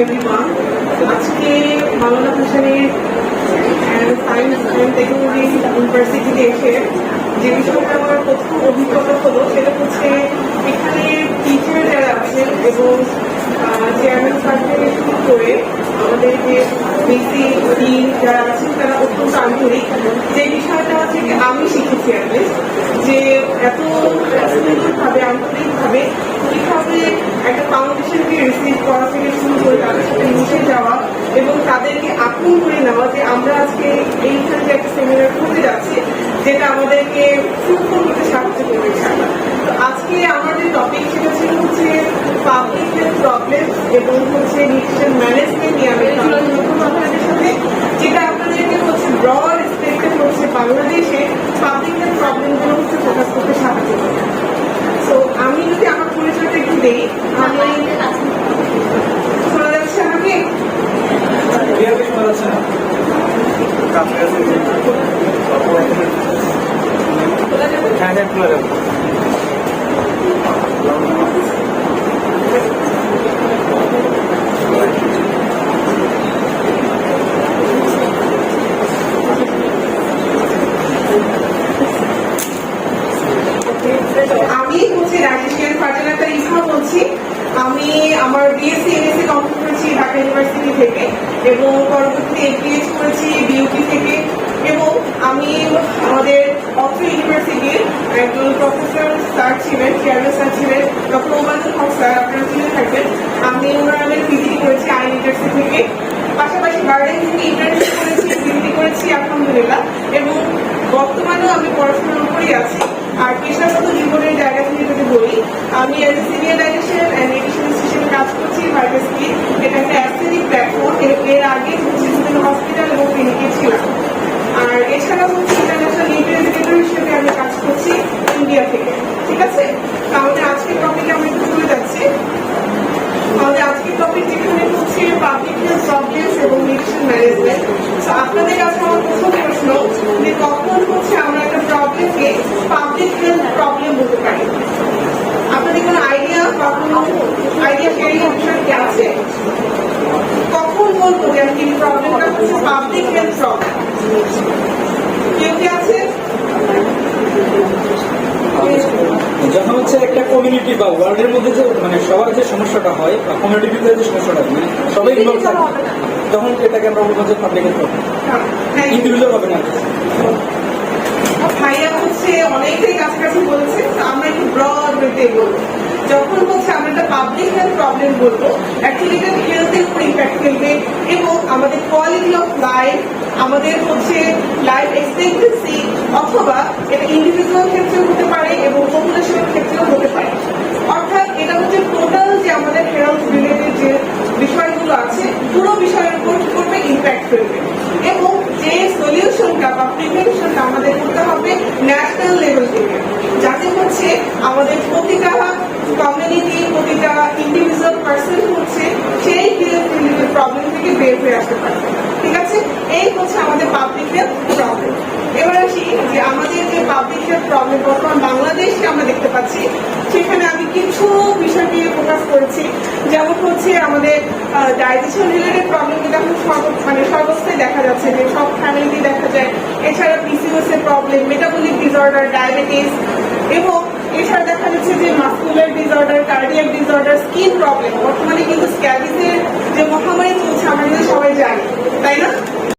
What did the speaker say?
everyone. আজকে মাওলানা ভাসানীর science and technology ইউনিভার্সিটিতে এসে যে বিষয়টা আমার প্রথম অভিজ্ঞতা হলো সেটা হচ্ছে এখানে টিচার যারা আছেন এবং চেয়ারম্যান স্যার থেকে শুরু করে আমাদের যে বিসি ডিন যারা আছেন তারা অত্যন্ত আন্তরিক। যে বিষয়টা থেকে আমি শিখেছি যে এত সুন্দরভাবে আন্তরিকভাবে কীভাবে একটা ফাউন্ডেশনকে রিসিভ করা থেকে শুরু করে তাদের সাথে মিশে যাওয়া এবং তাদেরকে আপন করে নেওয়া যে আমরা আজকে এইখানে যে একটা সেমিনার করতে যাচ্ছি যেটা আমাদেরকে সুফল করতে সাহায্য করবে। তো আজকে আমার যে টপিক সেটা ছিল হচ্ছে পাবলিক হেলথ প্রবলেম এবং হচ্ছে নিউট্রিশন ম্যানেজমেন্ট নিয়ে আমি আপনাদের সাথে যেটা আপনাদেরকে হচ্ছে ব্রড স্পেক্ট্রাম হচ্ছে বাংলাদেশে পাবলিক হেলথ প্রবলেমগুলো হচ্ছে ফোকাস করতে সাহায্য করবে। তো আমি যদি আমার পরিচয়টা একটু দিই, আমি শোনা যাচ্ছে আমাকে? আমি হচ্ছে রাজেশিয়ান ফার্টিলাইজার ইসা বলছি। আমি আমার বিএসসি এমএসসি কমপ্লিট করেছি ঢাকা ইউনিভার্সিটি থেকে এবং পরবর্তীতে এমপিএইচ করেছি বিইউটি থেকে এবং আমি আমাদের অত্র ইউনিভার্সিটির একজন প্রফেসর স্যার ছিলেন, চেয়ারম্যান স্যার ছিলেন ডক্টর ওবায়দুল হক স্যার, আপনারা চিনে থাকবেন। আমি ওনার আমি পিজিডি করেছি আইন ইউনিভার্সিটি থেকে, পাশাপাশি বার্ডেন থেকে ইন্টার্নশিপ করেছি, পিজিডি করেছি আলহামদুলিল্লাহ এবং বর্তমানেও আমি পড়াশোনার উপরেই আছি। আর পেশাগত জীবনের জায়গা থেকে যদি বলি, আমি as a senior dietician and nutritionist হিসেবে কাজ করছি ভার্টাসকি। এটা একটা অ্যাস্থেটিক প্ল্যাটফর্ম। এর আগে হচ্ছে বিভিন্ন হসপিটাল এবং ক্লিনিকে ছিলাম। আর এছাড়া হচ্ছে ইন্টারন্যাশনাল ইন্টারভিউ হিসেবে আমি কাজ করছি ইন্ডিয়া থেকে। ঠিক আছে, তাহলে আজকের টপিকে আমি একটু চলে যাচ্ছি। আমাদের আজকের টপিক যেখানে হচ্ছে পাবলিক হেলথ প্রবলেমস এবং নিউট্রিশন ম্যানেজমেন্ট। তো আপনাদের কাছে আমার প্রথম প্রশ্ন যে কখন হচ্ছে আমরা একটা প্রবলেমকে পাবলিক হেলথ প্রবলেম বলতে পারি? আপনাদের কোনো আইডিয়া বা কোনো আইডিয়া শেয়ারিং অপশন কি আছে? কখন বলবো যে আমি এই প্রবলেমটা হচ্ছে পাবলিক হেলথ প্রবলেম? কেউ কি আছে? যখন হচ্ছে একটা কমিউনিটি বা ওয়ার্ল্ডের মধ্যে যে মানে সবার যে সমস্যাটা হয় বা কমিউনিটির ভিতরে যে সমস্যাটা মানে সবাই ইনভলভ থাকে তখন এটাকে আমরা বলবো যে পাবলিক হেলথ প্রবলেম, ইন্ডিভিজুয়াল হবে না। ভাইয়া হচ্ছে অনেকটাই কাছাকাছি বলেছে, আমরা একটু ব্রড ওয়েতে বলবো। যখন হচ্ছে আমরা একটা পাবলিক হেলথ প্রবলেম বলবো, অ্যাকচুয়ালি এটা হেলথের উপর ইম্প্যাক্ট ফেলবে এবং আমাদের কোয়ালিটি অফ লাইফ, আমাদের হচ্ছে লাইফ এক্সপেক্টেন্সি, অথবা এটা ইন্ডিভিজুয়াল ক্ষেত্রেও হতে পারে এবং পপুলেশনের ক্ষেত্রেও হতে পারে। অর্থাৎ এটা হচ্ছে টোটাল যে আমাদের হেলথ রিলেটেড যে বিষয়গুলো আছে পুরো বিষয়ের উপর কি করবে, ইম্প্যাক্ট ফেলবে। এবং যে সলিউশনটা বা প্রিভেনশনটা আমাদের করতে হবে ন্যাশনাল লেভেল থেকে, যাতে হচ্ছে আমাদের প্রতিটা কমিউনিটি, প্রতিটা ইন্ডিভিজুয়াল পার্সন হচ্ছে সেই হেলথ রিলেটেড প্রবলেম থেকে বের হয়ে আসতে পারবে। ঠিক আছে, এই হচ্ছে আমাদের পাবলিক হেলথ প্রবলেম। এবার আসি যে আমাদের যে পাবলিক হেলথ প্রবলেম বর্তমান বাংলাদেশকে আমরা দেখতে পাচ্ছি, সেখানে আমি কিছু বিষয় নিয়ে ফোকাস করেছি। যেমন হচ্ছে আমাদের ডাইজেশন রিলেটেড প্রবলেম, যেটা এখন সর্বস্থায় দেখা যাচ্ছে যে সব ফ্যামিলিতে দেখা যায়। এছাড়া পিসিওএস এর প্রবলেম, মেটাবলিক ডিসঅর্ডার, ডায়াবেটিস এবং এছাড়া দেখা যাচ্ছে যে muscular disorder, cardiac disorder, skin problem. বর্তমানে কিন্তু স্ক্যাবিসের যে মহামারী চলছে আমরা কিন্তু সবাই